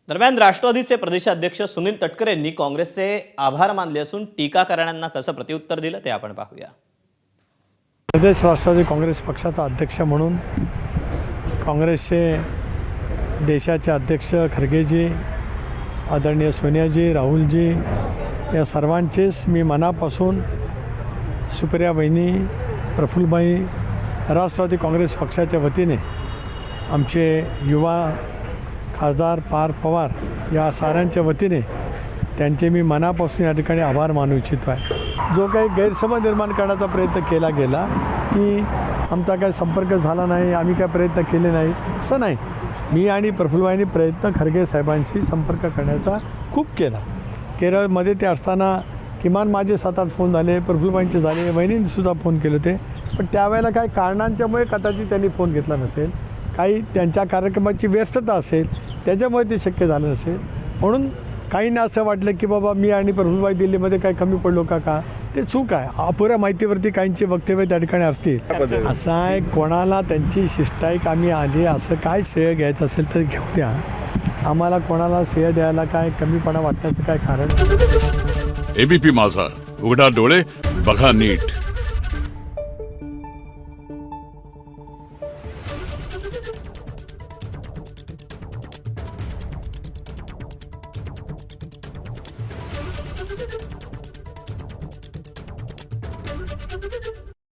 दरम्यान राष्ट्रवादीचे प्रदेशाध्यक्ष सुनील तटकरे यांनी काँग्रेसचे आभार मानले असून टीकाकारांना कसं प्रत्युत्तर दिलं ते आपण पाहूया। प्रदेश राष्ट्रवादी काँग्रेस पक्षाचा अध्यक्ष म्हणून काँग्रेसचे देशाचे अध्यक्ष खरगेजी, आदरणीय सोनियाजी, राहुलजी या सर्वांचेच मी मनापासून सुप्रिया बहिणी, प्रफुल्लभाई, राष्ट्रवादी काँग्रेस पक्षाच्या वतीने आमचे युवा खासदार पार्थ पवार या साऱ्यांच्या वतीने त्यांचे मी मनापासून या ठिकाणी आभार मानू इच्छितो आहे। जो काही गैरसमज निर्माण करण्याचा प्रयत्न केला गेला की आमचा काही संपर्क झाला नाही, आम्ही काय प्रयत्न केले नाही, असं नाही। मी आणि प्रफुल्लभाईंनी प्रयत्न खरगे साहेबांशी संपर्क करण्याचा खूप केला। केरळमध्ये ते असताना किमान माझे 7-8 फोन झाले, प्रफुल्लभाईंचे झाले, वहिनींनीसुद्धा फोन केले होते, पण त्यावेळेला काही कारणांच्यामुळे कदाचित त्यांनी फोन घेतला नसेल, काही त्यांच्या कार्यक्रमाची व्यस्तता असेल, त्याच्यामुळे ते शक्य झालं नसेल। म्हणून काहींना असं वाटलं की बाबा मी आणि प्रफुल्लभाई दिल्लीमध्ये काही कमी पडलो का ते चूक आहे। अपुऱ्या माहितीवरती काहींची वक्तव्य त्या ठिकाणी असतील। असं आहे, कोणाला त्यांची शिष्टाईक आम्ही आली असं काय श्रेय घ्यायचं असेल तर घेऊ द्या। आम्हाला कोणाला श्रेय द्यायला काय कमीपणा वाटण्याचं काय कारण नाही। एबीपी माझा, उघडा डोळे बघा नीट।